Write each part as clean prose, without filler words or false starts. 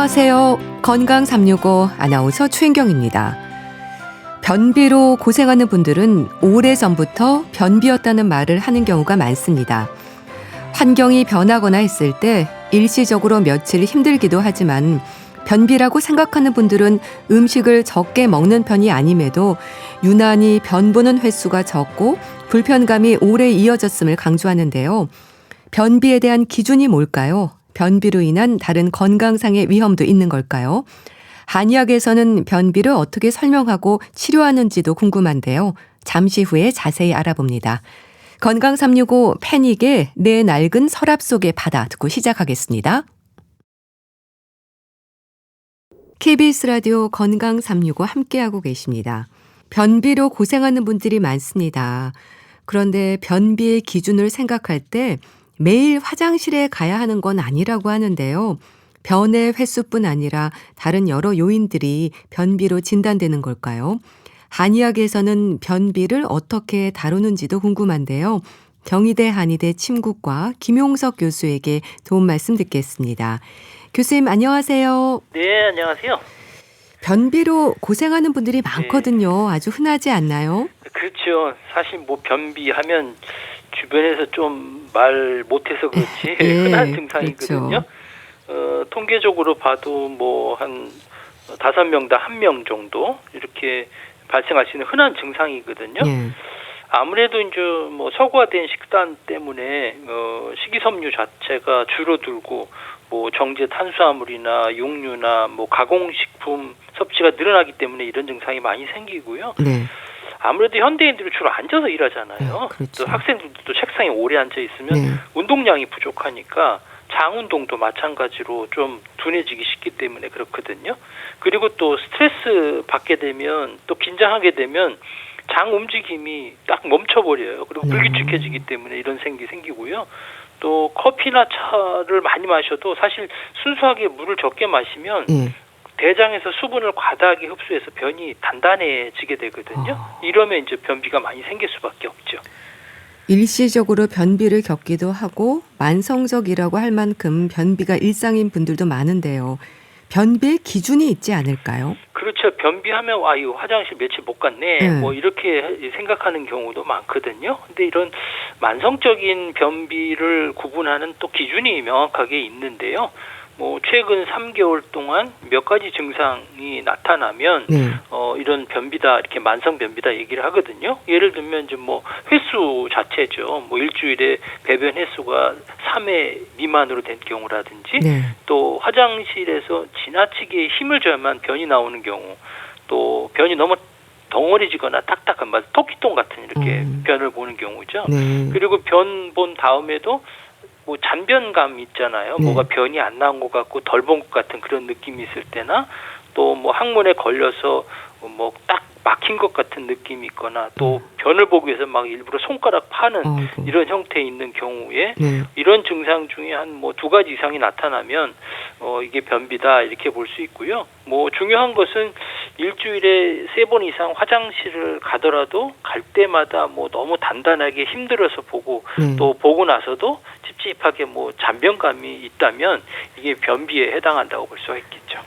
안녕하세요. 건강 365 아나운서 최인경입니다. 변비로 고생하는 분들은 오래전부터 변비였다는 말을 하는 경우가 많습니다. 환경이 변하거나 했을 때 일시적으로 며칠 힘들기도 하지만 변비라고 생각하는 분들은 음식을 적게 먹는 편이 아님에도 유난히 변보는 횟수가 적고 불편감이 오래 이어졌음을 강조하는데요. 변비에 대한 기준이 뭘까요? 변비로 인한 다른 건강상의 위험도 있는 걸까요? 한의학에서는 변비를 어떻게 설명하고 치료하는지도 궁금한데요. 잠시 후에 자세히 알아봅니다. 건강 365 패닉의 내 낡은 서랍 속의 바다 듣고 시작하겠습니다. KBS 라디오 건강 365 함께하고 계십니다. 변비로 고생하는 분들이 많습니다. 그런데 변비의 기준을 생각할 때 매일 화장실에 가야 하는 건 아니라고 하는데요. 변의 횟수뿐 아니라 다른 여러 요인들이 변비로 진단되는 걸까요? 한의학에서는 변비를 어떻게 다루는지도 궁금한데요. 경희대 한의대 침구과 김용석 교수에게 도움 말씀 듣겠습니다. 교수님 안녕하세요. 네, 안녕하세요. 변비로 고생하는 분들이 많거든요. 아주 흔하지 않나요? 그렇죠. 사실 뭐 변비하면 주변에서 좀 말 못해서 그렇지 흔한 증상이거든요. 그렇죠. 통계적으로 봐도 뭐 한 5명당 1명 정도 이렇게 발생할 수 있는 흔한 증상이거든요. 예. 아무래도 이제 뭐 서구화된 식단 때문에 식이섬유 자체가 줄어들고 뭐 정제 탄수화물이나 육류나 뭐 가공식품 섭취가 늘어나기 때문에 이런 증상이 많이 생기고요. 네. 아무래도 현대인들은 주로 앉아서 일하잖아요. 그렇죠. 또 학생들도 책상에 오래 앉아 있으면 네. 운동량이 부족하니까 장 운동도 마찬가지로 좀 둔해지기 쉽기 때문에 그렇거든요. 그리고 또 스트레스 받게 되면 또 긴장하게 되면 장 움직임이 딱 멈춰버려요. 그리고 불규칙해지기 때문에 이런 생기고요. 또 커피나 차를 많이 마셔도 사실 순수하게 물을 적게 마시면 예. 대장에서 수분을 과다하게 흡수해서 변이 단단해지게 되거든요. 이러면 이제 변비가 많이 생길 수밖에 없죠. 일시적으로 변비를 겪기도 하고 만성적이라고 할 만큼 변비가 일상인 분들도 많은데요. 변비의 기준이 있지 않을까요? 그렇죠. 변비하면 와 이거 화장실 며칠 못 갔네. 뭐 이렇게 생각하는 경우도 많거든요. 근데 이런 만성적인 변비를 구분하는 또 기준이 명확하게 있는데요. 뭐 최근 3개월 동안 몇 가지 증상이 나타나면 이런 변비다 이렇게 만성 변비다 얘기를 하거든요. 예를 들면 이제 뭐 횟수 자체죠. 뭐 일주일에 배변 횟수가 3회 미만으로 된 경우라든지 또 화장실에서 지나치게 힘을 줘야만 변이 나오는 경우, 또 변이 너무 덩어리지거나 딱딱한 토끼똥 같은 이렇게 변을 보는 경우죠. 그리고 변 본 다음에도 뭐 잔변감 있잖아요. 뭐가 변이 안 나온 것 같고 덜 본 것 같은 그런 느낌이 있을 때나 또 뭐 항문에 걸려서 뭐 딱 막힌 것 같은 느낌이 있거나 또 변을 보기 위해서 막 일부러 손가락 파는 이런 형태에 있는 경우에 이런 증상 중에 한 뭐 2가지 이상이 나타나면 이게 변비다 이렇게 볼 수 있고요. 뭐 중요한 것은 일주일에 3번 이상 화장실을 가더라도 갈 때마다 뭐 너무 단단하게 힘들어서 보고 또 보고 나서도 찝찝하게 뭐 잔변감이 있다면 이게 변비에 해당한다고 볼 수가 있겠죠.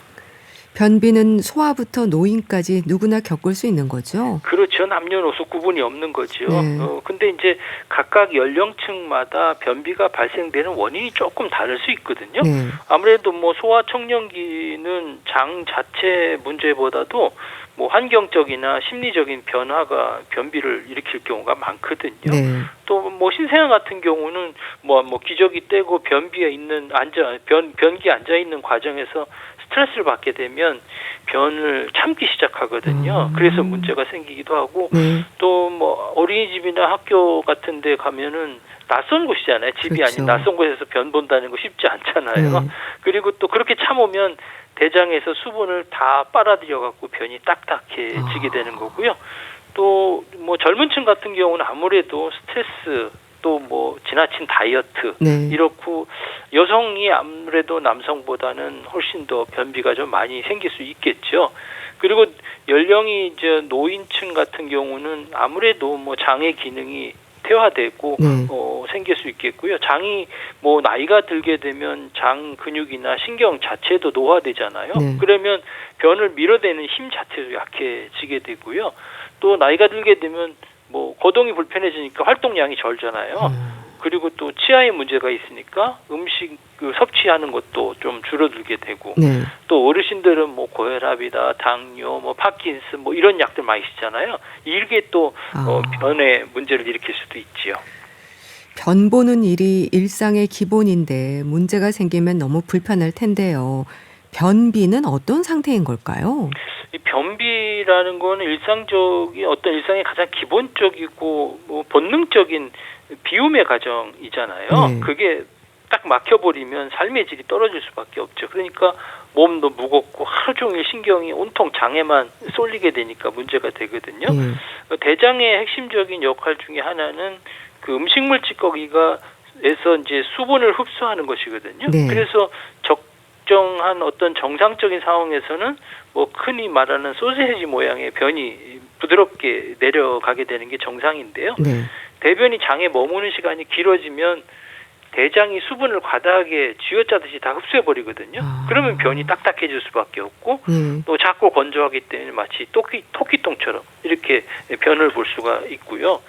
변비는 소아부터 노인까지 누구나 겪을 수 있는 거죠? 그렇죠. 남녀노소 구분이 없는 거죠. 근데 이제 각각 연령층마다 변비가 발생되는 원인이 조금 다를 수 있거든요. 아무래도 뭐 소아 청년기는 장 자체 문제보다도 뭐 환경적이나 심리적인 변화가 변비를 일으킬 경우가 많거든요. 또 뭐 신생아 같은 경우는 뭐 기저귀 떼고 변기에 앉아 있는 과정에서 스트레스를 받게 되면 변을 참기 시작하거든요. 그래서 문제가 생기기도 하고 또 뭐 어린이집이나 학교 같은 데 가면은 낯선 곳이잖아요. 집이 아닌 낯선 곳에서 변 본다는 거 쉽지 않잖아요. 그리고 또 그렇게 참으면 대장에서 수분을 다 빨아들여 갖고 변이 딱딱해지게 되는 거고요. 또 뭐 젊은 층 같은 경우는 아무래도 스트레스 또 뭐 지나친 다이어트 이렇고 여성이 아무래도 남성보다는 훨씬 더 변비가 좀 많이 생길 수 있겠죠. 그리고 연령이 이제 노인층 같은 경우는 아무래도 뭐 장의 기능이 폐화되고 네. 생길 수 있겠고요. 장이 뭐 나이가 들게 되면 장 근육이나 신경 자체도 노화되잖아요. 네. 그러면 변을 밀어내는 힘 자체도 약해지게 되고요. 또 나이가 들게 되면 뭐 거동이 불편해지니까 활동량이 절잖아요. 그리고 또 치아에 문제가 있으니까 음식 섭취하는 것도 좀 줄어들게 되고 네. 또 어르신들은 뭐 고혈압이다, 당뇨, 뭐 파킨슨 뭐 이런 약들 많이 쓰잖아요. 이게 또 변의 문제를 일으킬 수도 있지요. 변 보는 일이 일상의 기본인데 문제가 생기면 너무 불편할 텐데요. 변비는 어떤 상태인 걸까요? 이 변비라는 거는 어떤 일상의 가장 기본적이고 뭐 본능적인 비움의 과정이잖아요. 네. 그게 딱 막혀버리면 삶의 질이 떨어질 수밖에 없죠. 그러니까 몸도 무겁고 하루 종일 신경이 온통 장에만 쏠리게 되니까 문제가 되거든요. 대장의 핵심적인 역할 중에 하나는 그 음식물 찌꺼기가에서 이제 수분을 흡수하는 것이거든요. 네. 그래서 적정한 어떤 정상적인 상황에서는 뭐 흔히 말하는 소세지 모양의 변이 부드럽게 내려가게 되는 게 정상인데요. 네. 대변이 장에 머무는 시간이 길어지면 대장이 수분을 과다하게 쥐어짜듯이 다 흡수해버리거든요. 그러면 변이 딱딱해질 수밖에 없고 또 작고 건조하기 때문에 마치 토끼똥처럼 이렇게 변을 볼 수가 있고요.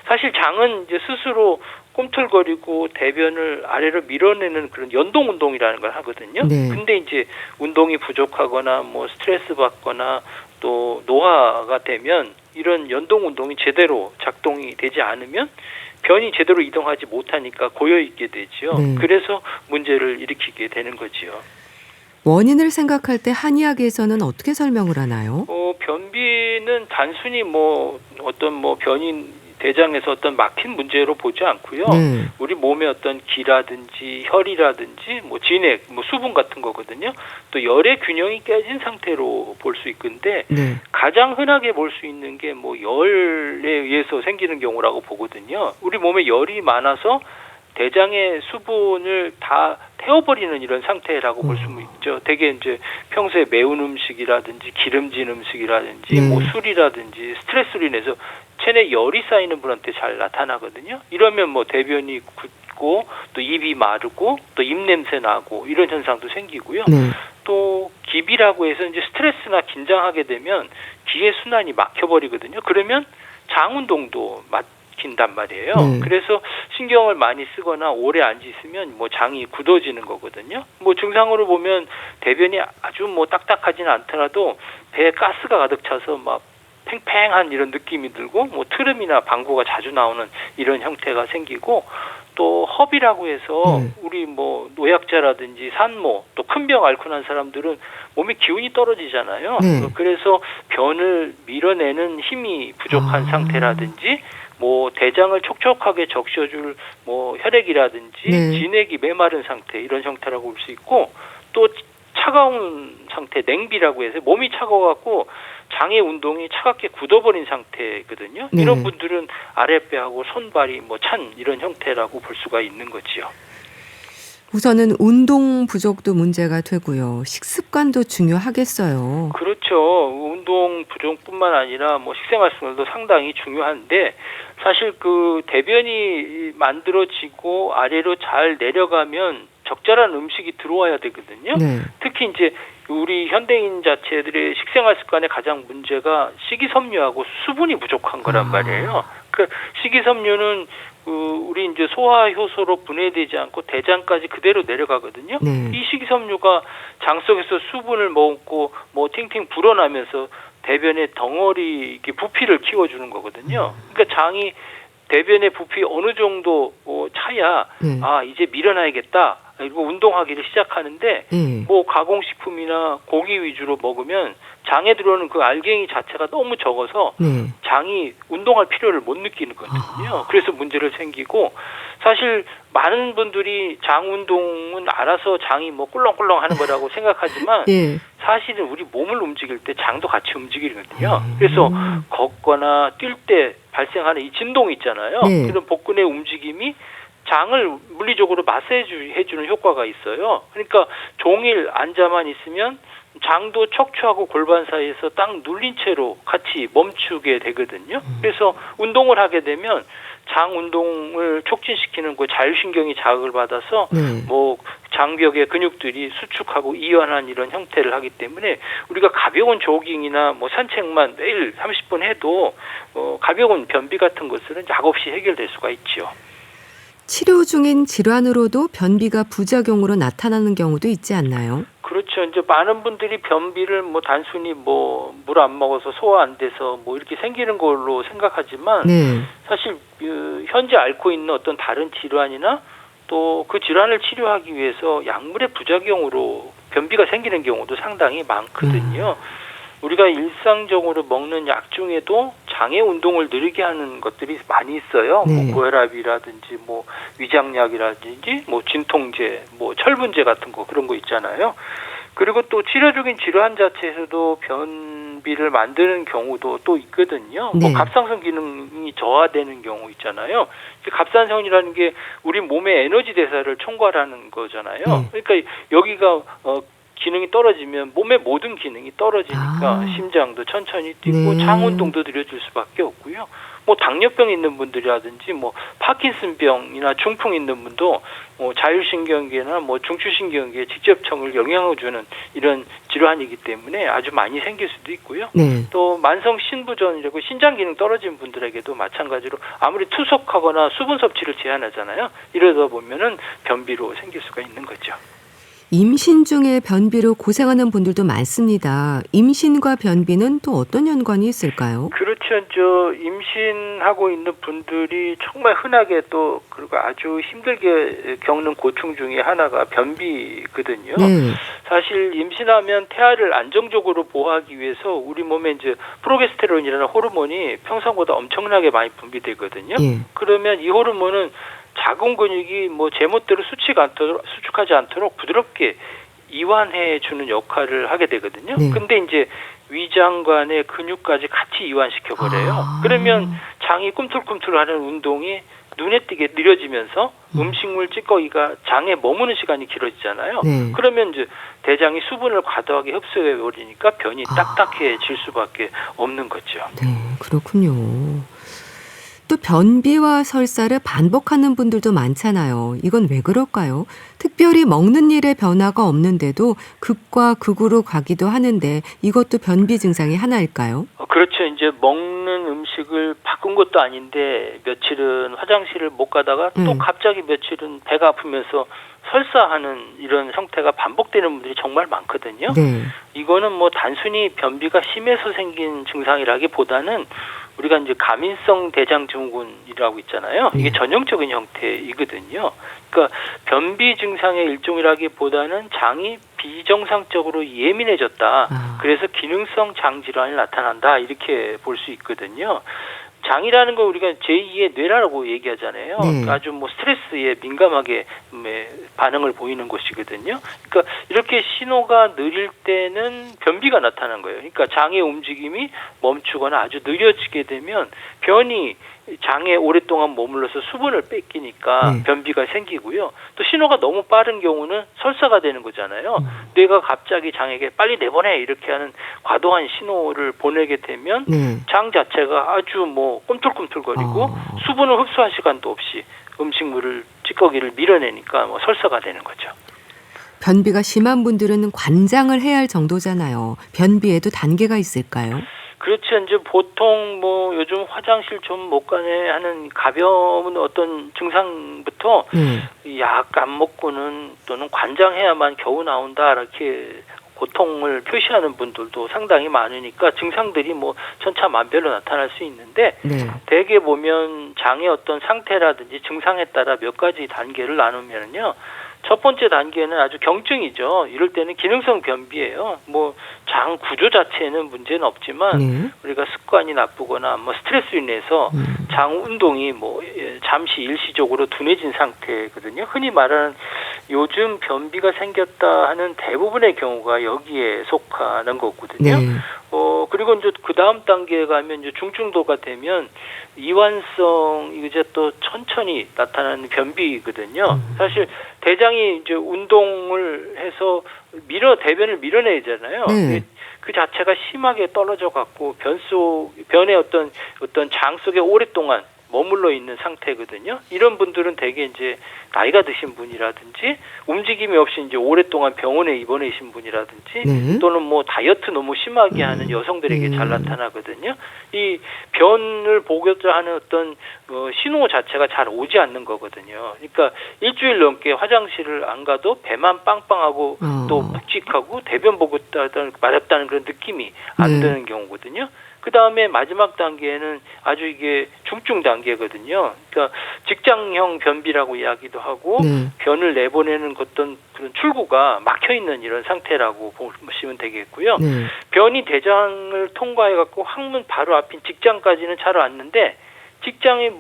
사실 장은 이제 스스로 꿈틀거리고 대변을 아래로 밀어내는 그런 연동 운동이라는 걸 하거든요. 네. 근데 이제 운동이 부족하거나 뭐 스트레스 받거나 또 노화가 되면 이런 연동 운동이 제대로 작동이 되지 않으면 변이 제대로 이동하지 못하니까 고여 있게 되지요. 네. 그래서 문제를 일으키게 되는 거지요. 원인을 생각할 때 한의학에서는 어떻게 설명을 하나요? 변비는 단순히 뭐 어떤 뭐 변이 대장에서 어떤 막힌 문제로 보지 않고요. 네. 우리 몸의 어떤 기라든지 혈이라든지 뭐 진액, 뭐 수분 같은 거거든요. 또 열의 균형이 깨진 상태로 볼 수 있건데 네. 가장 흔하게 볼 수 있는 게 뭐 열에 의해서 생기는 경우라고 보거든요. 우리 몸에 열이 많아서 대장의 수분을 다 태워버리는 이런 상태라고 볼 수 있죠. 되게 이제 평소에 매운 음식이라든지 기름진 음식이라든지 뭐 술이라든지 스트레스로 인해서 체내 열이 쌓이는 분한테 잘 나타나거든요. 이러면 뭐 대변이 굳고 또 입이 마르고 또 입냄새 나고 이런 현상도 생기고요. 네. 또 기비라고 해서 이제 스트레스나 긴장하게 되면 기의 순환이 막혀버리거든요. 그러면 장 운동도 막힌단 말이에요. 그래서 신경을 많이 쓰거나 오래 앉아 있으면 뭐 장이 굳어지는 거거든요. 뭐 증상으로 보면 대변이 아주 뭐 딱딱하지는 않더라도 배에 가스가 가득 차서 막 팽팽한 이런 느낌이 들고 뭐 트름이나 방구가 자주 나오는 이런 형태가 생기고 또 허비라고 해서 우리 뭐 노약자라든지 산모 또 큰 병 앓고 난 사람들은 몸에 기운이 떨어지잖아요. 그래서 변을 밀어내는 힘이 부족한 상태라든지 뭐 대장을 촉촉하게 적셔줄 뭐 혈액이라든지 진액이 메마른 상태 이런 형태라고 볼 수 있고 또 차가운 상태 냉비라고 해서 몸이 차가워갖고 장의 운동이 차갑게 굳어버린 상태거든요. 이런 분들은 아랫배하고 손발이 뭐 찬 이런 형태라고 볼 수가 있는 거지요. 우선은 운동 부족도 문제가 되고요. 식습관도 중요하겠어요. 그렇죠. 운동 부족뿐만 아니라 뭐 식생활 습관도 상당히 중요한데 사실 그 대변이 만들어지고 아래로 잘 내려가면 적절한 음식이 들어와야 되거든요. 특히 이제 우리 현대인 자체들의 식생활 습관의 가장 문제가 식이섬유하고 수분이 부족한 거란 말이에요. 그 식이섬유는 우리 이제 소화 효소로 분해되지 않고 대장까지 그대로 내려가거든요. 이 식이섬유가 장 속에서 수분을 먹고 뭐 팅팅 불어나면서 대변의 덩어리 부피를 키워주는 거거든요. 그러니까 장이 대변의 부피 어느 정도 차야 이제 밀어놔야겠다. 그리고 운동하기를 시작하는데 뭐 가공식품이나 고기 위주로 먹으면 장에 들어오는 그 알갱이 자체가 너무 적어서 장이 운동할 필요를 못 느끼는 거거든요. 그래서 문제를 생기고 사실 많은 분들이 장 운동은 알아서 장이 뭐 꿀렁꿀렁 하는 거라고 생각하지만 사실은 우리 몸을 움직일 때 장도 같이 움직이거든요. 그래서 걷거나 뛸 때 발생하는 이 진동 있잖아요. 그런 복근의 움직임이 장을 물리적으로 마사지해주는 효과가 있어요. 그러니까 종일 앉아만 있으면 장도 척추하고 골반 사이에서 딱 눌린 채로 같이 멈추게 되거든요. 그래서 운동을 하게 되면 장 운동을 촉진시키는 그 자율신경이 자극을 받아서 네. 뭐 장벽의 근육들이 수축하고 이완한 이런 형태를 하기 때문에 우리가 가벼운 조깅이나 뭐 산책만 매일 30분 해도 가벼운 변비 같은 것들은 약 없이 해결될 수가 있죠. 치료 중인 질환으로도 변비가 부작용으로 나타나는 경우도 있지 않나요? 그렇죠. 이제 많은 분들이 변비를 뭐 단순히 뭐 물 안 먹어서 소화 안 돼서 뭐 이렇게 생기는 걸로 생각하지만 네. 사실 현재 앓고 있는 어떤 다른 질환이나 또 그 질환을 치료하기 위해서 약물의 부작용으로 변비가 생기는 경우도 상당히 많거든요. 우리가 일상적으로 먹는 약 중에도 장의 운동을 느리게 하는 것들이 많이 있어요. 네. 뭐 고혈압이라든지 뭐 위장약이라든지 뭐 진통제, 뭐 철분제 같은 거 그런 거 있잖아요. 그리고 또 치료 중인 질환 자체에서도 변비를 만드는 경우도 또 있거든요. 네. 뭐 갑상선 기능이 저하되는 경우 있잖아요. 갑상선이라는 게 우리 몸의 에너지 대사를 총괄하는 거잖아요. 그러니까 여기가 기능이 떨어지면 몸의 모든 기능이 떨어지니까 심장도 천천히 뛰고 네. 장 운동도 느려질 수밖에 없고요. 뭐 당뇨병 있는 분들이라든지 뭐 파킨슨병이나 중풍 있는 분도 자율신경계나 뭐 중추신경계에 직접적으로 영향을 주는 이런 질환이기 때문에 아주 많이 생길 수도 있고요. 네. 또 만성 신부전이라고 신장 기능 떨어진 분들에게도 마찬가지로 아무리 투석하거나 수분 섭취를 제한하잖아요. 이러다 보면은 변비로 생길 수가 있는 거죠. 임신 중에 변비로 고생하는 분들도 많습니다. 임신과 변비는 또 어떤 연관이 있을까요? 그렇죠. 임신하고 있는 분들이 정말 흔하게 또 그리고 아주 힘들게 겪는 고충 중에 하나가 변비거든요. 네. 사실 임신하면 태아를 안정적으로 보호하기 위해서 우리 몸에 이제 프로게스테론이라는 호르몬이 평상보다 엄청나게 많이 분비되거든요. 예. 그러면 이 호르몬은 작은 근육이 뭐 제멋대로 수축하지 않도록 부드럽게 이완해 주는 역할을 하게 되거든요. 네. 근데 이제 위장관의 근육까지 같이 이완시켜 버려요. 그러면 장이 꿈틀꿈틀하는 운동이 눈에 띄게 느려지면서 음식물 찌꺼기가 장에 머무는 시간이 길어지잖아요. 네. 그러면 이제 대장이 수분을 과도하게 흡수해 버리니까 변이 딱딱해질 수밖에 없는 거죠. 네, 그렇군요. 또 변비와 설사를 반복하는 분들도 많잖아요. 이건 왜 그럴까요? 특별히 먹는 일에 변화가 없는데도 극과 극으로 가기도 하는데 이것도 변비 증상의 하나일까요? 그렇죠. 이제 먹는 음식을 바꾼 것도 아닌데 며칠은 화장실을 못 가다가 또 갑자기 며칠은 배가 아프면서 설사하는 이런 형태가 반복되는 분들이 정말 많거든요. 네. 이거는 뭐 단순히 변비가 심해서 생긴 증상이라기보다는 우리가 이제 가민성 대장증후군이라고 있잖아요. 이게 전형적인 형태이거든요. 그러니까 변비 증상의 일종이라기보다는 장이 비정상적으로 예민해졌다. 그래서 기능성 장 질환이 나타난다. 이렇게 볼 수 있거든요. 장이라는 걸 우리가 제2의 뇌라고 얘기하잖아요. 네. 아주 뭐 스트레스에 민감하게 반응을 보이는 것이거든요. 그러니까 이렇게 신호가 느릴 때는 변비가 나타나는 거예요. 그러니까 장의 움직임이 멈추거나 아주 느려지게 되면 변이 장에 오랫동안 머물러서 수분을 뺏기니까 변비가 생기고요. 또 신호가 너무 빠른 경우는 설사가 되는 거잖아요. 뇌가 갑자기 장에게 빨리 내보내 이렇게 하는 과도한 신호를 보내게 되면 장 자체가 아주 뭐 꿈틀꿈틀거리고 수분을 흡수할 시간도 없이 음식물을 찌꺼기를 밀어내니까 뭐 설사가 되는 거죠. 변비가 심한 분들은 관장을 해야 할 정도잖아요. 변비에도 단계가 있을까요? 그렇죠. 이제 보통 뭐 요즘 화장실 좀 못 가네 하는 가벼운 어떤 증상부터 약 안 먹고는 또는 관장해야만 겨우 나온다 이렇게 고통을 표시하는 분들도 상당히 많으니까 증상들이 뭐 천차만별로 나타날 수 있는데 대개 보면 장의 어떤 상태라든지 증상에 따라 몇 가지 단계를 나누면요. 첫 번째 단계는 아주 경증이죠. 이럴 때는 기능성 변비예요. 뭐 장 구조 자체에는 문제는 없지만 우리가 습관이 나쁘거나 뭐 스트레스로 인해서 장 운동이 뭐 잠시 일시적으로 둔해진 상태거든요. 흔히 말하는 요즘 변비가 생겼다 하는 대부분의 경우가 여기에 속하는 거거든요. 그리고 이제 그 다음 단계에 가면 이제 중증도가 되면 이완성 이제 또 천천히 나타나는 변비거든요. 사실 대장이 이제 운동을 해서 대변을 밀어내잖아요. 그 자체가 심하게 떨어져 갖고 변의 어떤 장 속에 오랫동안 머물러 있는 상태거든요. 이런 분들은 대개 이제 나이가 드신 분이라든지 움직임이 없이 이제 오랫동안 병원에 입원해 계신 분이라든지 네. 또는 뭐 다이어트 너무 심하게 하는 여성들에게 잘 나타나거든요. 이 변을 보고자 하는 어떤 신호 자체가 잘 오지 않는 거거든요. 그러니까 일주일 넘게 화장실을 안 가도 배만 빵빵하고 또 묵직하고 대변 보고 마렵다는 그런 느낌이 안 드는 경우거든요. 그 다음에 마지막 단계는 아주 이게 중증 단계거든요. 그러니까 직장형 변비라고 이야기도 하고 변을 내보내는 어떤 그런 출구가 막혀 있는 이런 상태라고 보시면 되겠고요. 변이 대장을 통과해 갖고 항문 바로 앞인 직장까지는 잘 왔는데 직장에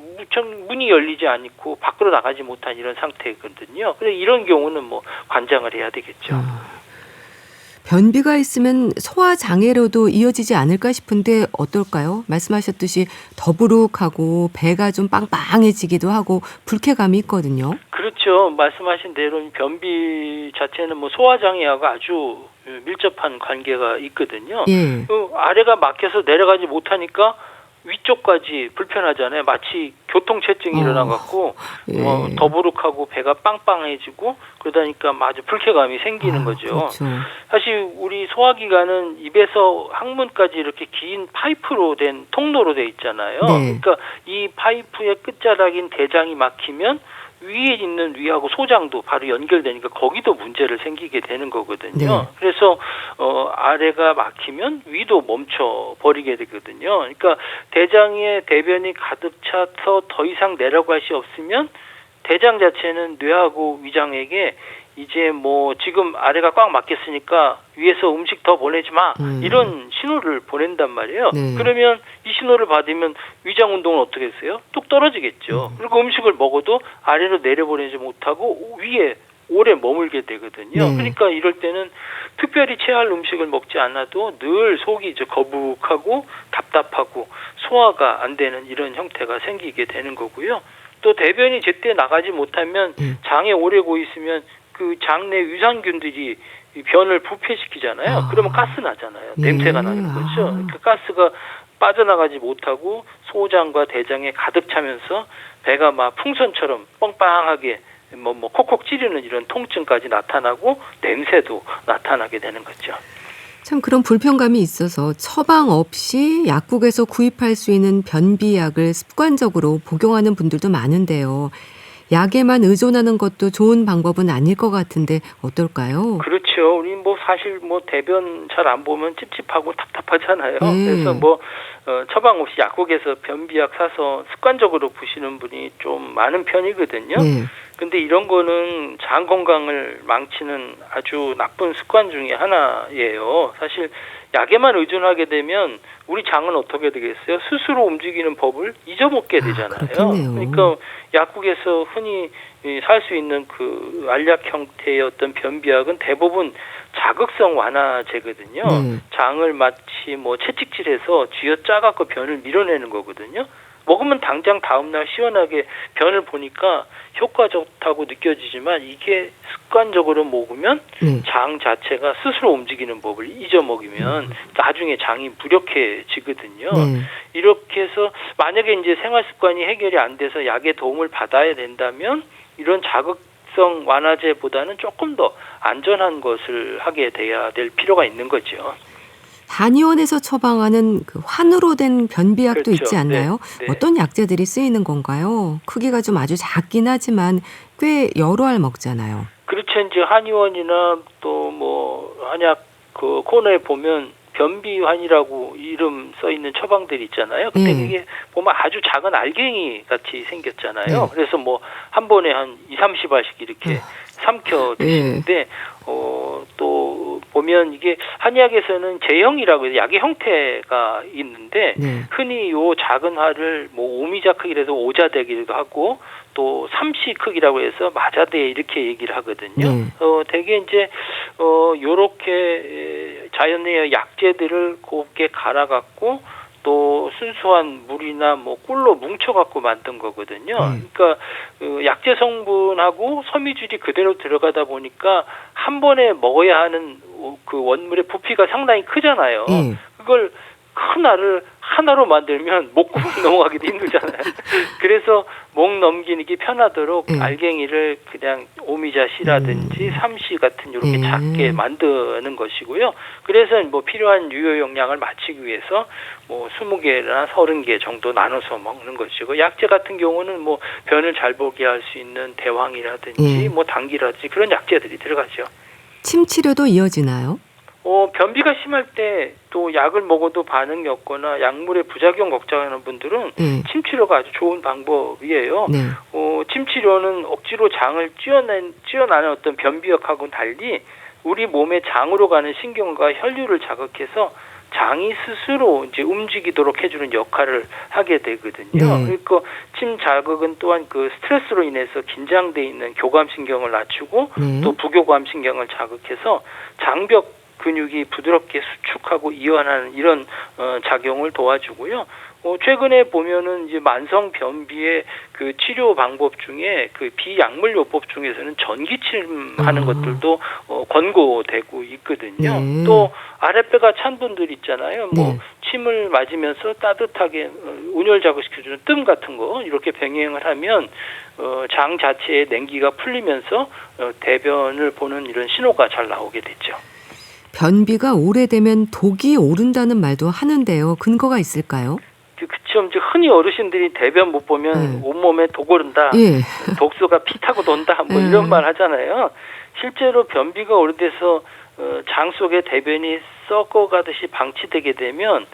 문이 열리지 않고 밖으로 나가지 못한 이런 상태거든요. 그래서 이런 경우는 뭐 관장을 해야 되겠죠. 변비가 있으면 소화 장애로도 이어지지 않을까 싶은데 어떨까요? 말씀하셨듯이 더부룩하고 배가 좀 빵빵해지기도 하고 불쾌감이 있거든요. 그렇죠. 말씀하신 대로 변비 자체는 뭐 소화 장애하고 아주 밀접한 관계가 있거든요. 예. 아래가 막혀서 내려가지 못하니까 위쪽까지 불편하잖아요. 마치 교통체증이 일어나갖고 예. 더부룩하고 배가 빵빵해지고 그러다니까 아주 불쾌감이 생기는 거죠. 그렇죠. 사실 우리 소화기관은 입에서 항문까지 이렇게 긴 파이프로 된 통로로 돼 있잖아요. 그러니까 이 파이프의 끝자락인 대장이 막히면 위에 있는 위하고 소장도 바로 연결되니까 거기도 문제를 생기게 되는 거거든요. 그래서 아래가 막히면 위도 멈춰 버리게 되거든요. 그러니까 대장에 대변이 가득 차서 더 이상 내려갈 수 없으면 대장 자체는 뇌하고 위장에게 이제 뭐 지금 아래가 꽉 막혔으니까 위에서 음식 더 보내지 마 이런 신호를 보낸단 말이에요. 그러면 이 신호를 받으면 위장 운동은 어떻게 했어요? 뚝 떨어지겠죠. 그리고 음식을 먹어도 아래로 내려보내지 못하고 위에 오래 머물게 되거든요. 그러니까 이럴 때는 특별히 체할 음식을 먹지 않아도 늘 속이 이제 거북하고 답답하고 소화가 안 되는 이런 형태가 생기게 되는 거고요. 또 대변이 제때 나가지 못하면 장에 오래 고여 있으면 그 장내 유산균들이 변을 부패시키잖아요. 그러면 가스 나잖아요. 냄새가 나는 거죠. 그 가스가 빠져나가지 못하고 소장과 대장에 가득 차면서 배가 막 풍선처럼 뻥빵하게 뭐 콕콕 찌르는 이런 통증까지 나타나고 냄새도 나타나게 되는 거죠. 참 그런 불편감이 있어서 처방 없이 약국에서 구입할 수 있는 변비약을 습관적으로 복용하는 분들도 많은데요. 약에만 의존하는 것도 좋은 방법은 아닐 것 같은데 어떨까요? 그렇죠. 우리 뭐 사실 뭐 대변 잘 안 보면 찝찝하고 답답하잖아요. 그래서 뭐 처방 없이 약국에서 변비약 사서 습관적으로 부시는 분이 좀 많은 편이거든요. 근데 이런 거는 장 건강을 망치는 아주 나쁜 습관 중에 하나예요. 사실 약에만 의존하게 되면 우리 장은 어떻게 되겠어요? 스스로 움직이는 법을 잊어먹게 되잖아요. 그러니까 약국에서 흔히 살 수 있는 그 알약 형태의 어떤 변비약은 대부분 자극성 완화제거든요. 장을 마치 뭐 채찍질해서 쥐어짜갖고 변을 밀어내는 거거든요. 먹으면 당장 다음날 시원하게 변을 보니까 효과 좋다고 느껴지지만 이게 습관적으로 먹으면 장 자체가 스스로 움직이는 법을 잊어먹으면 나중에 장이 무력해지거든요. 이렇게 해서 만약에 이제 생활 습관이 해결이 안 돼서 약의 도움을 받아야 된다면 이런 자극성 완화제보다는 조금 더 안전한 것을 하게 돼야 될 필요가 있는 거죠. 한의원에서 처방하는 그 환으로 된 변비약도 있지 않나요? 어떤 약재들이 쓰이는 건가요? 크기가 좀 아주 작긴 하지만 꽤 여러 알 먹잖아요. 그렇죠. 이제 한의원이나 또 뭐 한약 그 코너에 보면 변비환이라고 이름 써 있는 처방들이 있잖아요. 근데 이게 보면 아주 작은 알갱이 같이 생겼잖아요. 그래서 뭐 한 번에 한 20-30알씩 이렇게 삼켜 드시는데 또 보면 이게 한의학에서는 제형이라고 해서 약의 형태가 있는데 흔히 요 작은 알을 뭐 5미자 크기라도 오자대기도 하고 또 3시 크기라고 해서 마자대 이렇게 얘기를 하거든요. 대개 이제 요렇게 자연의 약재들을 곱게 갈아갖고 또 순수한 물이나 뭐 꿀로 뭉쳐갖고 만든 거거든요. 그러니까 약재 성분하고 섬유질이 그대로 들어가다 보니까 한 번에 먹어야 하는 그 원물의 부피가 상당히 크잖아요. 그걸 큰 알을 하나로 만들면 목구멍 넘어가기도 힘들잖아요. 그래서 목 넘기기 편하도록 알갱이를 그냥 오미자-C라든지 3C 같은 이렇게 작게 만드는 것이고요. 그래서 뭐 필요한 유효 용량을 맞추기 위해서 뭐 20개나 30개 정도 나눠서 먹는 것이고, 약재 같은 경우는 뭐 변을 잘 보게 할 수 있는 대황이라든지 뭐 당귀라든지 그런 약재들이 들어가죠. 침 치료도 이어지나요? 변비가 심할 때 또 약을 먹어도 반응이 없거나 약물의 부작용 걱정하는 분들은 침 치료가 아주 좋은 방법이에요. 네. 침 치료는 억지로 장을 찌어나는 어떤 변비약하고는 달리 우리 몸의 장으로 가는 신경과 혈류를 자극해서 장이 스스로 이제 움직이도록 해주는 역할을 하게 되거든요. 그러니까 침 자극은 또한 그 스트레스로 인해서 긴장돼 있는 교감신경을 낮추고 또 부교감신경을 자극해서 장벽 근육이 부드럽게 수축하고 이완하는 이런 작용을 도와주고요. 최근에 보면은 이제 만성 변비의 그 치료 방법 중에 그 비약물 요법 중에서는 전기침 하는 것들도 권고되고 있거든요. 또 아랫배가 찬 분들 있잖아요. 뭐 침을 맞으면서 따뜻하게 온열 자극시켜주는 뜸 같은 거 이렇게 병행을 하면 장 자체의 냉기가 풀리면서 대변을 보는 이런 신호가 잘 나오게 되죠. 변비가 오래되면 독이 오른다는 말도 하는데요. 근거가 있을까요? 그쵸. 이제 흔히 어르신들이 대변 못 보면 온몸에 독 오른다. 독소가 피 타고 돈다. 뭐 이런 말 하잖아요. 실제로 변비가 오래돼서 장 속에 대변이 썩어가듯이 방치되게 되면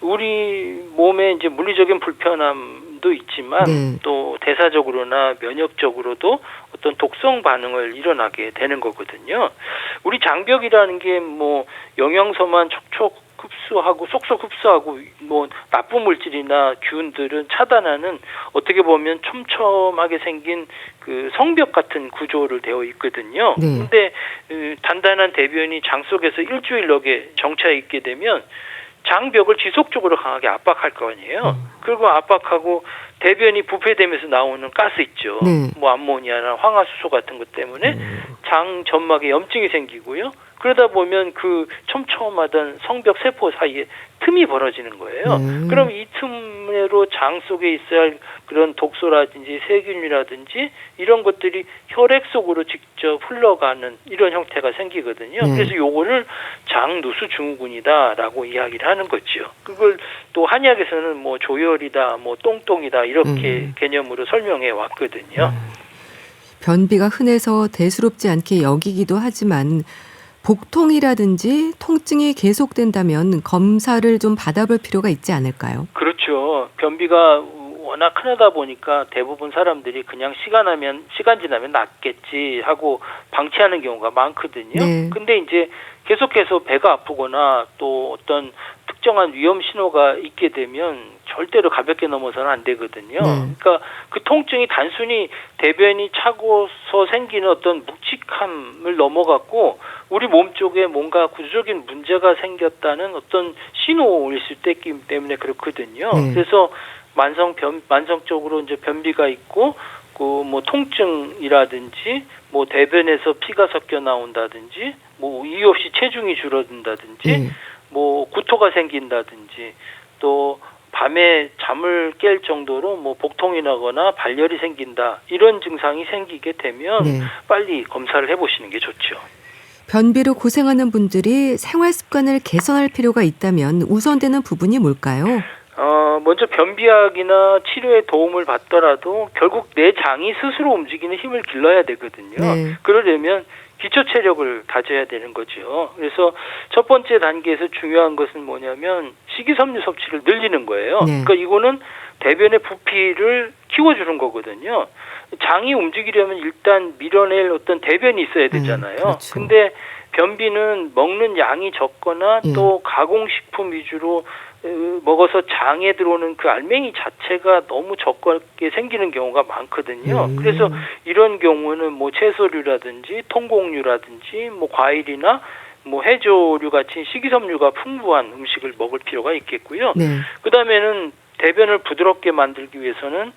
우리 몸에 이제 물리적인 불편함도 있지만 또 대사적으로나 면역적으로도 어떤 독성 반응을 일어나게 되는 거거든요. 우리 장벽이라는 게 뭐 영양소만 촉촉 흡수하고 쏙쏙 흡수하고 뭐 나쁜 물질이나 균들은 차단하는 어떻게 보면 촘촘하게 생긴 그 성벽 같은 구조를 되어 있거든요. 근데 단단한 대변이 장 속에서 일주일 넘게 정차해 있게 되면 장벽을 지속적으로 강하게 압박할 거 아니에요. 그리고 압박하고 대변이 부패되면서 나오는 가스 있죠. 뭐 암모니아나 황화수소 같은 것 때문에 장 점막에 염증이 생기고요. 그러다 보면 그 촘촘하던 성벽 세포 사이에 틈이 벌어지는 거예요. 그럼 이 틈으로 장 속에 있어야 할 그런 독소라든지 세균이라든지 이런 것들이 혈액 속으로 직접 흘러가는 이런 형태가 생기거든요. 그래서 요거를 장누수 증후군이다라고 이야기를 하는 거죠. 그걸 또 한의학에서는 뭐 조혈이다, 뭐 똥똥이다 이렇게 개념으로 설명해 왔거든요. 변비가 흔해서 대수롭지 않게 여기기도 하지만 복통이라든지 통증이 계속된다면 검사를 좀 받아볼 필요가 있지 않을까요? 그렇죠. 변비가 워낙 흔하다 보니까 대부분 사람들이 그냥 시간 지나면 낫겠지 하고 방치하는 경우가 많거든요. 근데 이제 계속해서 배가 아프거나 또 어떤 특정한 위험 신호가 있게 되면 절대로 가볍게 넘어서는 안 되거든요. 그러니까 그 통증이 단순히 대변이 차고서 생기는 어떤 묵직함을 넘어갔고 우리 몸 쪽에 뭔가 구조적인 문제가 생겼다는 어떤 신호일 수도 있기 때문에 그렇거든요. 그래서 만성적으로 이제 변비가 있고 그 뭐 통증이라든지 뭐 대변에서 피가 섞여 나온다든지 뭐 이유 없이 체중이 줄어든다든지 뭐 구토가 생긴다든지 또 밤에 잠을 깰 정도로 뭐 복통이 나거나 발열이 생긴다 이런 증상이 생기게 되면 빨리 검사를 해보시는 게 좋죠. 변비로 고생하는 분들이 생활 습관을 개선할 필요가 있다면 우선되는 부분이 뭘까요? 먼저 변비약이나 치료에 도움을 받더라도 결국 내 장이 스스로 움직이는 힘을 길러야 되거든요. 그러려면 기초 체력을 다져야 되는 거죠. 그래서 첫 번째 단계에서 중요한 것은 뭐냐면 식이섬유 섭취를 늘리는 거예요. 그러니까 이거는 대변의 부피를 키워주는 거거든요. 장이 움직이려면 일단 밀어낼 어떤 대변이 있어야 되잖아요. 근데 변비는 먹는 양이 적거나 또 가공식품 위주로 먹어서 장에 들어오는 그 알맹이 자체가 너무 적게 생기는 경우가 많거든요. 그래서 이런 경우는 뭐 채소류라든지 통곡류라든지 뭐 과일이나 뭐 해조류 같은 식이섬유가 풍부한 음식을 먹을 필요가 있겠고요. 그다음에는 대변을 부드럽게 만들기 위해서는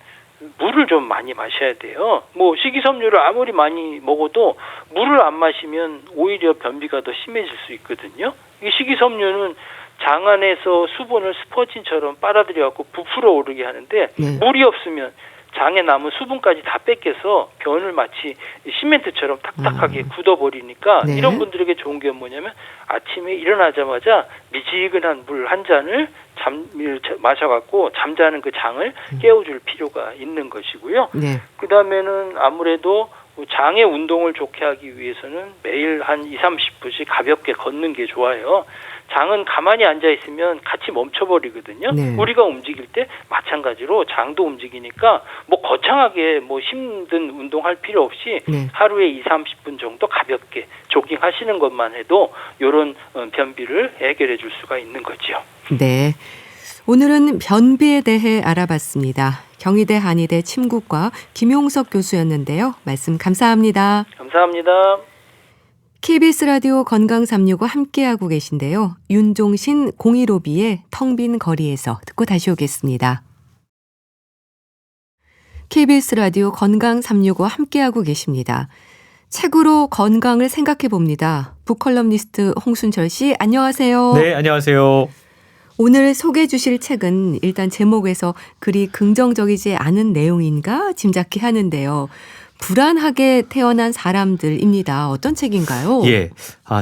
물을 좀 많이 마셔야 돼요. 뭐 식이섬유를 아무리 많이 먹어도 물을 안 마시면 오히려 변비가 더 심해질 수 있거든요. 이 식이섬유는 장 안에서 수분을 스퍼진처럼 빨아들여갖고 부풀어 오르게 하는데 네. 물이 없으면 장에 남은 수분까지 다 뺏겨서 변을 마치 시멘트처럼 탁탁하게 굳어버리니까 네. 이런 분들에게 좋은 게 뭐냐면 아침에 일어나자마자 미지근한 물 한 잔을 마셔갖고 잠자는 그 장을 깨워줄 필요가 있는 것이고요. 네. 그 다음에는 아무래도 장의 운동을 좋게 하기 위해서는 매일 한 20-30분씩 가볍게 걷는 게 좋아요. 장은 가만히 앉아있으면 같이 멈춰버리거든요. 네. 우리가 움직일 때 마찬가지로 장도 움직이니까 뭐 거창하게 뭐 힘든 운동할 필요 없이 네. 하루에 20-30분 정도 가볍게 조깅하시는 것만 해도 이런 변비를 해결해 줄 수가 있는 거죠. 네. 오늘은 변비에 대해 알아봤습니다. 경희대 한의대 침구과 김용석 교수였는데요. 말씀 감사합니다. 감사합니다. KBS 라디오 건강 365 함께하고 계신데요. 윤종신 015B의 텅 빈 거리에서 듣고 다시 오겠습니다. KBS 라디오 건강 365 함께하고 계십니다. 책으로 건강을 생각해 봅니다. 북컬럼니스트 홍순철 씨, 안녕하세요. 네, 안녕하세요. 오늘 소개해 주실 책은 일단 제목에서 그리 긍정적이지 않은 내용인가 짐작케 하는데요. 불안하게 태어난 사람들입니다. 어떤 책인가요? 예.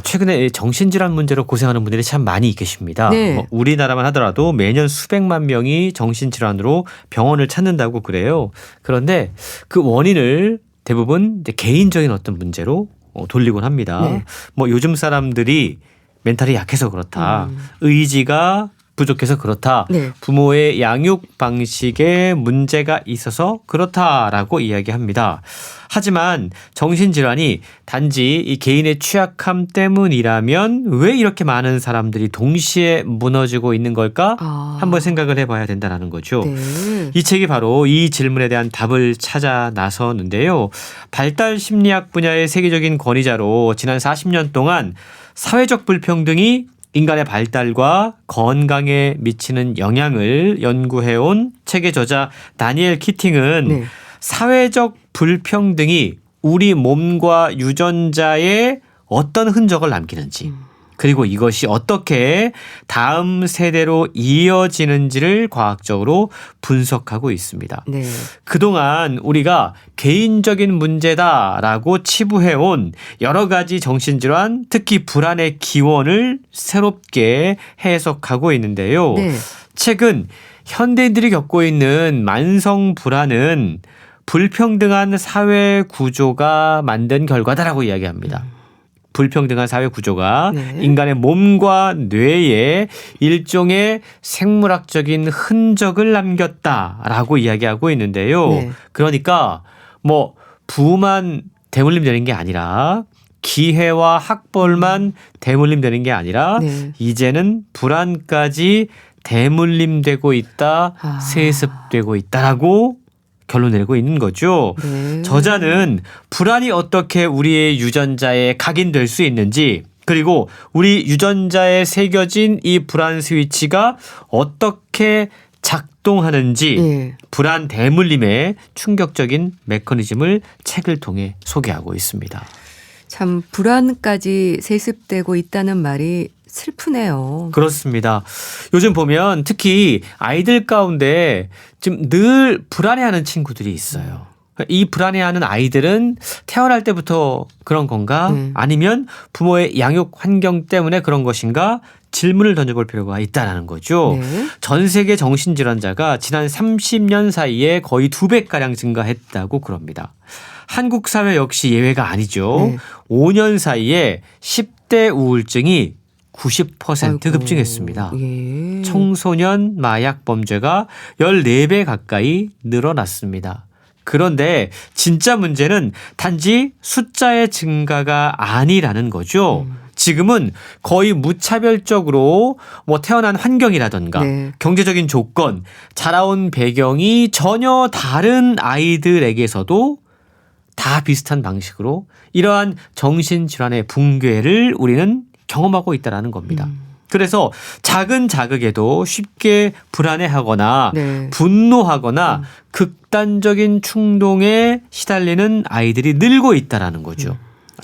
최근에 정신질환 문제로 고생하는 분들이 참 많이 계십니다. 네. 우리나라만 하더라도 매년 수백만 명이 정신질환으로 병원을 찾는다고 그래요. 그런데 그 원인을 대부분 이제 개인적인 어떤 문제로 돌리곤 합니다. 네. 요즘 사람들이 멘탈이 약해서 그렇다. 의지가 부족해서 그렇다. 네. 부모의 양육 방식에 문제가 있어서 그렇다라고 이야기합니다. 하지만 정신질환이 단지 이 개인의 취약함 때문이라면 왜 이렇게 많은 사람들이 동시에 무너지고 있는 걸까? 한번 생각을 해봐야 된다는 거죠. 네. 이 책이 바로 이 질문에 대한 답을 찾아 나서는데요. 발달 심리학 분야의 세계적인 권위자로 지난 40년 동안 사회적 불평등이 인간의 발달과 건강에 미치는 영향을 연구해온 책의 저자 다니엘 키팅은 네. 사회적 불평등이 우리 몸과 유전자에 어떤 흔적을 남기는지 그리고 이것이 어떻게 다음 세대로 이어지는지를 과학적으로 분석하고 있습니다. 네. 그동안 우리가 개인적인 문제다라고 치부해온 여러 가지 정신질환, 특히 불안의 기원을 새롭게 해석하고 있는데요. 네. 최근 현대인들이 겪고 있는 만성 불안은 불평등한 사회 구조가 만든 결과다라고 이야기합니다. 불평등한 사회 구조가 네. 인간의 몸과 뇌에 일종의 생물학적인 흔적을 남겼다라고 이야기하고 있는데요. 네. 그러니까 부만 대물림 되는 게 아니라 기회와 학벌만 대물림 되는 게 아니라 네. 이제는 불안까지 대물림되고 있다, 세습되고 있다라고 결론 내리고 있는 거죠. 네. 저자는 불안이 어떻게 우리의 유전자에 각인될 수 있는지 그리고 우리 유전자에 새겨진 이 불안 스위치가 어떻게 작동하는지 네. 불안 대물림의 충격적인 메커니즘을 책을 통해 소개하고 있습니다. 참 불안까지 세습되고 있다는 말이 슬프네요. 그렇습니다. 요즘 보면 특히 아이들 가운데 지금 늘 불안해하는 친구들이 있어요. 이 불안해하는 아이들은 태어날 때부터 그런 건가? 아니면 부모의 양육 환경 때문에 그런 것인가? 질문을 던져볼 필요가 있다는 거죠. 네. 전 세계 정신질환자가 지난 30년 사이에 거의 2배가량 증가했다고 그럽니다. 한국 사회 역시 예외가 아니죠. 네. 5년 사이에 10대 우울증이 90% 아이고. 급증했습니다. 예. 청소년 마약 범죄가 14배 가까이 늘어났습니다. 그런데 진짜 문제는 단지 숫자의 증가가 아니라는 거죠. 지금은 거의 무차별적으로 태어난 환경이라든가 네. 경제적인 조건, 자라온 배경이 전혀 다른 아이들에게서도 다 비슷한 방식으로 이러한 정신질환의 붕괴를 우리는 경험하고 있다는 겁니다. 그래서 작은 자극에도 쉽게 불안해하거나 네. 분노하거나 극단적인 충동에 시달리는 아이들이 늘고 있다는 거죠.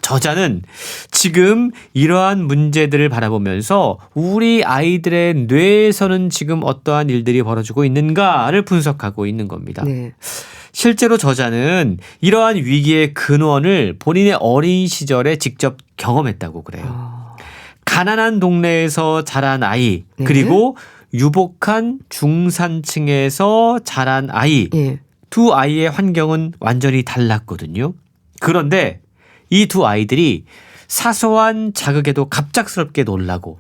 저자는 지금 이러한 문제들을 바라보면서 우리 아이들의 뇌에서는 지금 어떠한 일들이 벌어지고 있는가를 분석하고 있는 겁니다. 네. 실제로 저자는 이러한 위기의 근원을 본인의 어린 시절에 직접 경험했다고 그래요. 가난한 동네에서 자란 아이, 네. 그리고 유복한 중산층에서 자란 아이, 예. 두 아이의 환경은 완전히 달랐거든요. 그런데 이 두 아이들이 사소한 자극에도 갑작스럽게 놀라고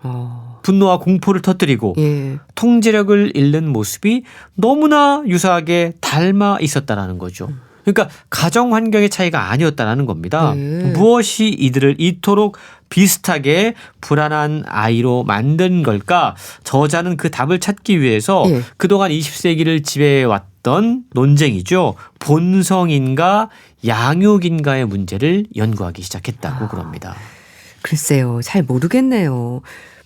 분노와 공포를 터뜨리고 예. 통제력을 잃는 모습이 너무나 유사하게 닮아 있었다라는 거죠. 그러니까 가정 환경의 차이가 아니었다라는 겁니다. 무엇이 이들을 이토록 비슷하게 불안한 아이로 만든 걸까? 저자는 그 답을 찾기 위해서 예. 그동안 20세기를 지배해왔던 논쟁이죠. 본성인가 양육인가의 문제를 연구하기 시작했다고 그럽니다. 글쎄요. 잘 모르겠네요.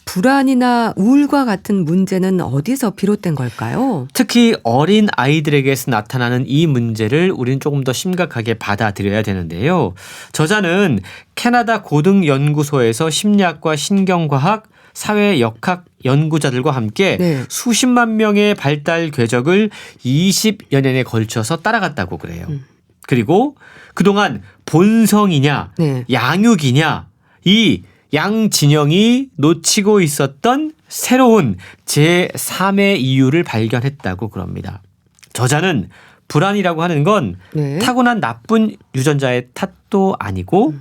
불안이나 우울과 같은 문제는 어디서 비롯된 걸까요? 특히 어린 아이들에게서 나타나는 이 문제를 우리는 조금 더 심각하게 받아들여야 되는데요. 저자는 캐나다 고등연구소에서 심리학과 신경과학, 사회역학 연구자들과 함께 네. 수십만 명의 발달 궤적을 20여 년에 걸쳐서 따라갔다고 그래요. 그리고 그동안 본성이냐 네. 양육이냐 이 양진영이 놓치고 있었던 새로운 제3의 이유를 발견했다고 그럽니다. 저자는 불안이라고 하는 건 네. 타고난 나쁜 유전자의 탓도 아니고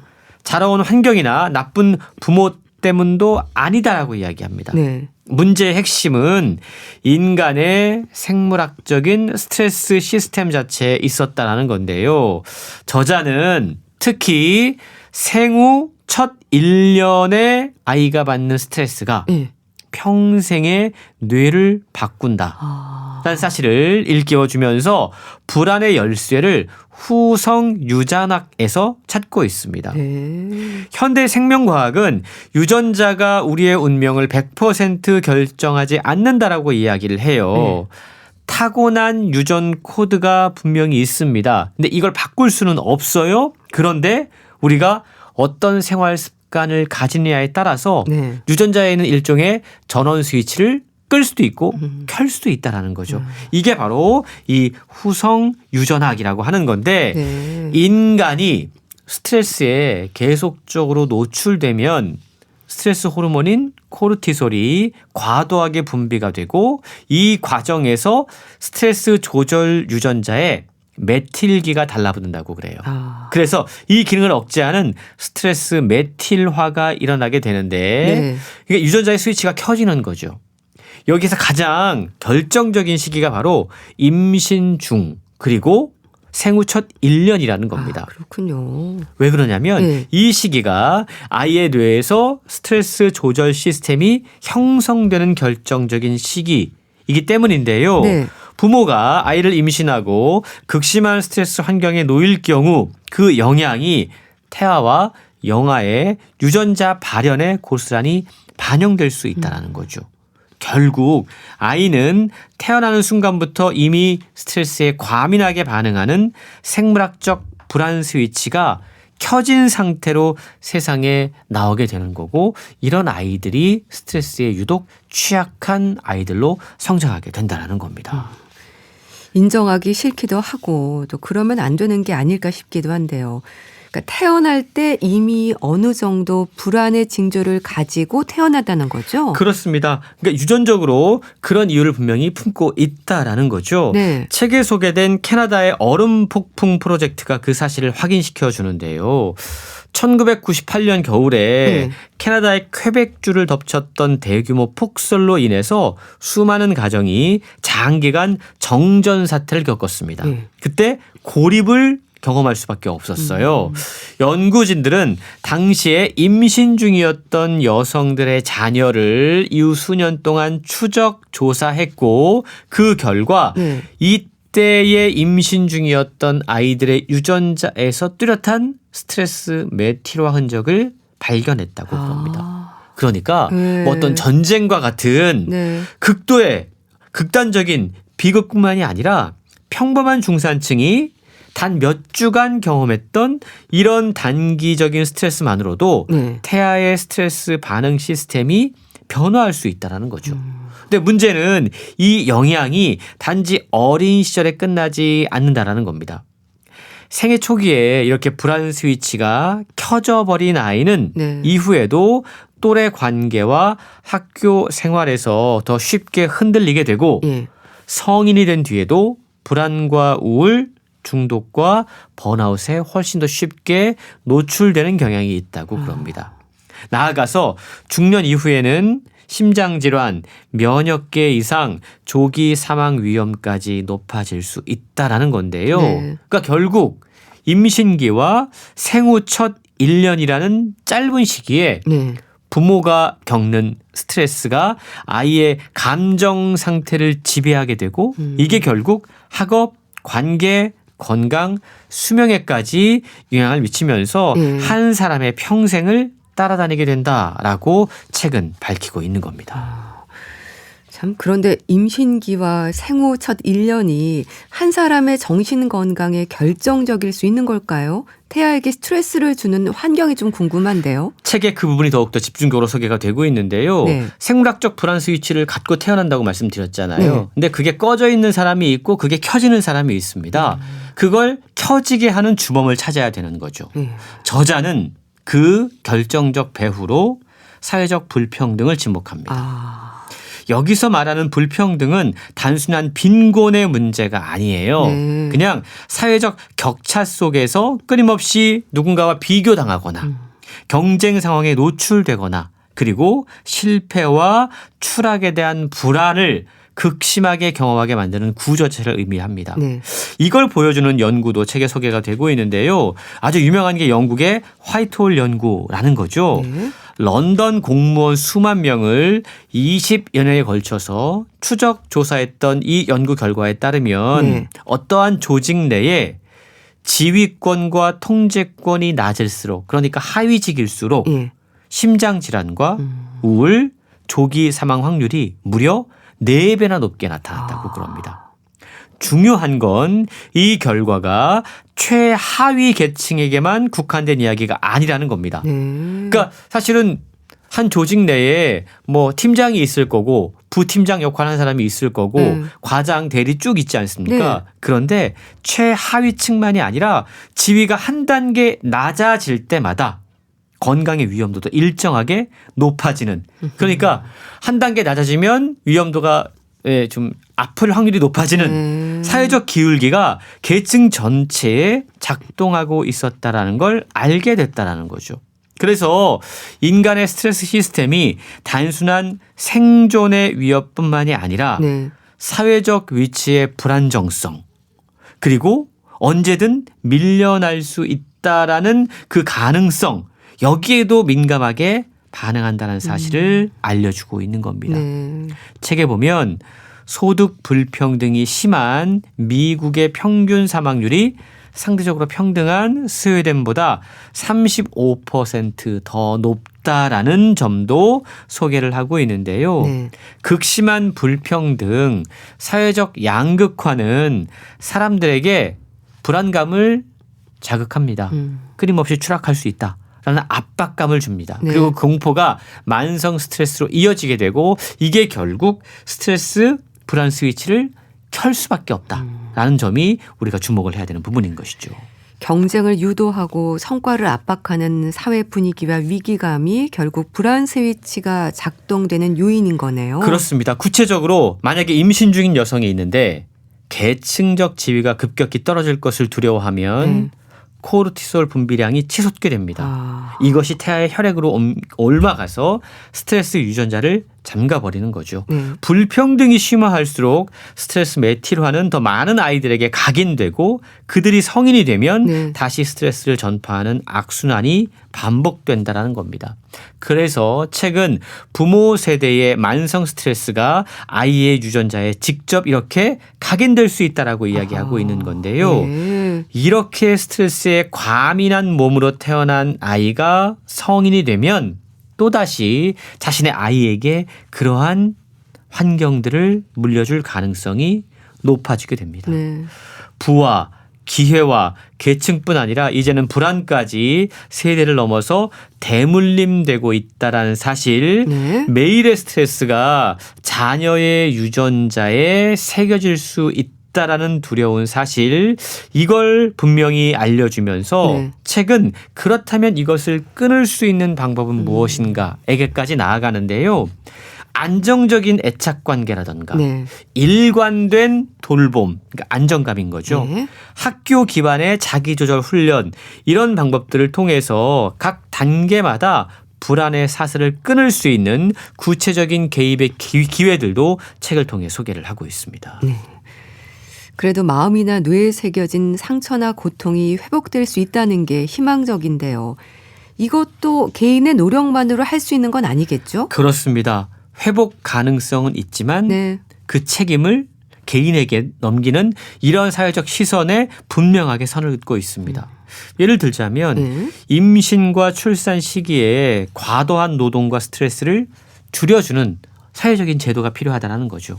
자라온 환경이나 나쁜 부모 때문도 아니다라고 이야기합니다. 네. 문제의 핵심은 인간의 생물학적인 스트레스 시스템 자체에 있었다라는 건데요. 저자는 특히 생후 첫 1년에 아이가 받는 스트레스가 예. 평생의 뇌를 바꾼다라는 사실을 일깨워주면서 불안의 열쇠를 후성 유전학에서 찾고 있습니다. 네. 현대 생명과학은 유전자가 우리의 운명을 100% 결정하지 않는다라고 이야기를 해요. 타고난 유전 코드가 분명히 있습니다. 근데 이걸 바꿀 수는 없어요. 그런데 우리가 어떤 생활 습관을 가지느냐에 따라서 네. 유전자에 있는 일종의 전원 스위치를 끌 수도 있고 켤 수도 있다라는 거죠. 이게 바로 이 후성 유전학이라고 하는 건데 네. 인간이 스트레스에 계속적으로 노출되면 스트레스 호르몬인 코르티솔이 과도하게 분비가 되고 이 과정에서 스트레스 조절 유전자에 메틸기가 달라붙는다고 그래요. 그래서 이 기능을 억제하는 스트레스 메틸화가 일어나게 되는데 이게 유전자의 스위치가 켜지는 거죠. 여기서 가장 결정적인 시기가 바로 임신 중 그리고 생후 첫 1년이라는 겁니다. 그렇군요. 왜 그러냐면 네. 이 시기가 아이의 뇌에서 스트레스 조절 시스템이 형성되는 결정적인 시기이기 때문인데요. 네. 부모가 아이를 임신하고 극심한 스트레스 환경에 놓일 경우 그 영향이 태아와 영아의 유전자 발현에 고스란히 반영될 수 있다는 거죠. 결국 아이는 태어나는 순간부터 이미 스트레스에 과민하게 반응하는 생물학적 불안 스위치가 켜진 상태로 세상에 나오게 되는 거고 이런 아이들이 스트레스에 유독 취약한 아이들로 성장하게 된다는 겁니다. 인정하기 싫기도 하고 또 그러면 안 되는 게 아닐까 싶기도 한데요. 그러니까 태어날 때 이미 어느 정도 불안의 징조를 가지고 태어났다는 거죠? 그렇습니다. 그러니까 유전적으로 그런 이유를 분명히 품고 있다라는 거죠. 네. 책에 소개된 캐나다의 얼음 폭풍 프로젝트가 그 사실을 확인시켜 주는데요. 1998년 겨울에 캐나다의 퀘벡주를 덮쳤던 대규모 폭설로 인해서 수많은 가정이 장기간 정전 사태를 겪었습니다. 그때 고립을 경험할 수밖에 없었어요. 연구진들은 당시에 임신 중이었던 여성들의 자녀를 이후 수년 동안 추적 조사했고 그 결과 이때의 임신 중이었던 아이들의 유전자에서 뚜렷한 스트레스 메틸화 흔적을 발견했다고 그럽니다. 그러니까 뭐 어떤 전쟁과 같은 극단적인 비극뿐만이 아니라 평범한 중산층이 단 몇 주간 경험했던 이런 단기적인 스트레스만으로도 태아의 스트레스 반응 시스템이 변화할 수 있다는 거죠. 근데 문제는 이 영향이 단지 어린 시절에 끝나지 않는다라는 겁니다. 생애 초기에 이렇게 불안 스위치가 켜져 버린 아이는 이후에도 또래 관계와 학교 생활에서 더 쉽게 흔들리게 되고 성인이 된 뒤에도 불안과 우울, 중독과 번아웃에 훨씬 더 쉽게 노출되는 경향이 있다고 그럽니다. 나아가서 중년 이후에는 심장질환, 면역계 이상, 조기 사망 위험까지 높아질 수 있다라는 건데요. 그러니까 결국 임신기와 생후 첫 1년이라는 짧은 시기에 부모가 겪는 스트레스가 아이의 감정 상태를 지배하게 되고 이게 결국 학업, 관계, 건강, 수명에까지 영향을 미치면서 한 사람의 평생을 따라다니게 된다라고 책은 밝히고 있는 겁니다. 참 그런데 임신기와 생후 첫 1년이 한 사람의 정신 건강에 결정적일 수 있는 걸까요? 태아에게 스트레스를 주는 환경이 좀 궁금한데요. 책에 그 부분이 더욱더 집중적으로 소개가 되고 있는데요. 생물학적 불안 스위치를 갖고 태어난다고 말씀드렸잖아요. 근데 그게 꺼져 있는 사람이 있고 그게 켜지는 사람이 있습니다. 그걸 켜지게 하는 주범을 찾아야 되는 거죠. 저자는 그 결정적 배후로 사회적 불평등을 지목합니다. 여기서 말하는 불평등은 단순한 빈곤의 문제가 아니에요. 그냥 사회적 격차 속에서 끊임없이 누군가와 비교당하거나 경쟁 상황에 노출되거나 그리고 실패와 추락에 대한 불안을 극심하게 경험하게 만드는 구조 자체를 의미합니다. 이걸 보여주는 연구도 책에 소개가 되고 있는데요. 아주 유명한 게 영국의 화이트홀 연구라는 거죠. 런던 공무원 수만 명을 20여 년에 걸쳐서 추적 조사했던 이 연구 결과에 따르면 어떠한 조직 내에 지휘권과 통제권이 낮을수록 그러니까 하위직일수록 심장질환과 우울, 조기 사망 확률이 무려 4배나 높게 나타났다고 그럽니다. 중요한 건 이 결과가 최하위 계층에게만 국한된 이야기가 아니라는 겁니다. 그러니까 사실은 한 조직 내에 뭐 팀장이 있을 거고 부팀장 역할하는 사람이 있을 거고 과장, 대리 쭉 있지 않습니까? 그런데 최하위층만이 아니라 지위가 한 단계 낮아질 때마다 건강의 위험도도 일정하게 높아지는 그러니까 한 단계 낮아지면 위험도가 좀 아플 확률이 높아지는 사회적 기울기가 계층 전체에 작동하고 있었다라는 걸 알게 됐다라는 거죠. 그래서 인간의 스트레스 시스템이 단순한 생존의 위협뿐만이 아니라 사회적 위치의 불안정성 그리고 언제든 밀려날 수 있다라는 그 가능성 여기에도 민감하게 반응한다는 사실을 알려주고 있는 겁니다. 책에 보면 소득 불평등이 심한 미국의 평균 사망률이 상대적으로 평등한 스웨덴보다 35% 더 높다라는 점도 소개를 하고 있는데요. 극심한 불평등, 사회적 양극화는 사람들에게 불안감을 자극합니다. 끊임없이 추락할 수 있다. 라는 압박감을 줍니다. 그리고 공포가 만성 스트레스로 이어지게 되고 이게 결국 스트레스 불안 스위치를 켤 수밖에 없다라는 점이 우리가 주목을 해야 되는 부분인 것이죠. 경쟁을 유도하고 성과를 압박하는 사회 분위기와 위기감이 결국 불안 스위치가 작동되는 요인인 거네요. 그렇습니다. 구체적으로 만약에 임신 중인 여성이 있는데 계층적 지위가 급격히 떨어질 것을 두려워하면 코르티솔 분비량이 치솟게 됩니다. 이것이 태아의 혈액으로 옮아가서 스트레스 유전자를 잠가버리는 거죠. 불평등이 심화할수록 스트레스 메틸화는 더 많은 아이들에게 각인되고 그들이 성인이 되면 다시 스트레스를 전파하는 악순환이 반복된다는 겁니다. 그래서 책은 부모 세대의 만성 스트레스가 아이의 유전자에 직접 이렇게 각인될 수 있다라고 이야기하고 있는 건데요. 이렇게 스트레스에 과민한 몸으로 태어난 아이가 성인이 되면 또다시 자신의 아이에게 그러한 환경들을 물려줄 가능성이 높아지게 됩니다. 부와 기회와 계층뿐 아니라 이제는 불안까지 세대를 넘어서 대물림되고 있다라는 사실, 네. 매일의 스트레스가 자녀의 유전자에 새겨질 수 있다라는 두려운 사실, 이걸 분명히 알려주면서 네. 책은 그렇다면 이것을 끊을 수 있는 방법은 무엇인가에게까지 나아가는데요. 안정적인 애착 관계라든가 네. 일관된 돌봄, 그러니까 안정감인 거죠. 네. 학교 기반의 자기조절 훈련, 이런 방법들을 통해서 각 단계마다 불안의 사슬을 끊을 수 있는 구체적인 개입의 기회들도 책을 통해 소개를 하고 있습니다. 네. 그래도 마음이나 뇌에 새겨진 상처나 고통이 회복될 수 있다는 게 희망적인데요. 이것도 개인의 노력만으로 할 수 있는 건 아니겠죠? 그렇습니다. 회복 가능성은 있지만 네. 그 책임을 개인에게 넘기는 이런 사회적 시선에 분명하게 선을 긋고 있습니다. 예를 들자면 네. 임신과 출산 시기에 과도한 노동과 스트레스를 줄여주는 사회적인 제도가 필요하다는 거죠.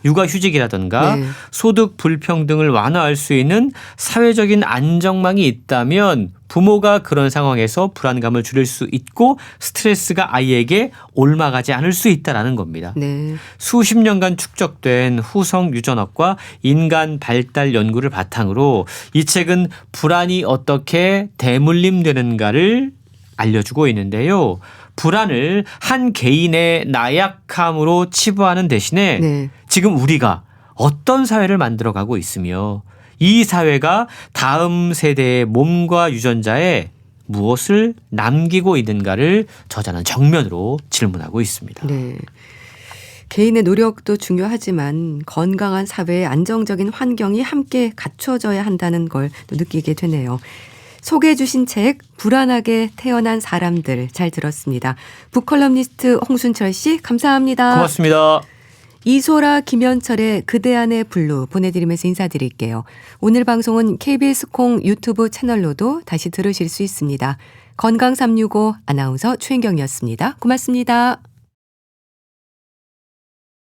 육아휴직이라든가 네. 소득 불평등을 완화할 수 있는 사회적인 안정망이 있다면 부모가 그런 상황에서 불안감을 줄일 수 있고 스트레스가 아이에게 옮아가지 않을 수 있다는 겁니다. 네. 수십 년간 축적된 후성 유전학과 인간 발달 연구를 바탕으로 이 책은 불안이 어떻게 대물림되는가를 알려주고 있는데요. 불안을 한 개인의 나약함으로 치부하는 대신에 네. 지금 우리가 어떤 사회를 만들어가고 있으며 이 사회가 다음 세대의 몸과 유전자에 무엇을 남기고 있는가를 저자는 정면으로 질문하고 있습니다. 네. 개인의 노력도 중요하지만 건강한 사회의 안정적인 환경이 함께 갖춰져야 한다는 걸 또 느끼게 되네요. 소개해 주신 책 불안하게 태어난 사람들 잘 들었습니다. 북컬럼니스트 홍순철 씨 감사합니다. 고맙습니다. 이소라 김현철의 그대 안의 블루 보내드리면서 인사드릴게요. 오늘 방송은 KBS 콩 유튜브 채널로도 다시 들으실 수 있습니다. 건강365 아나운서 최인경이었습니다. 고맙습니다.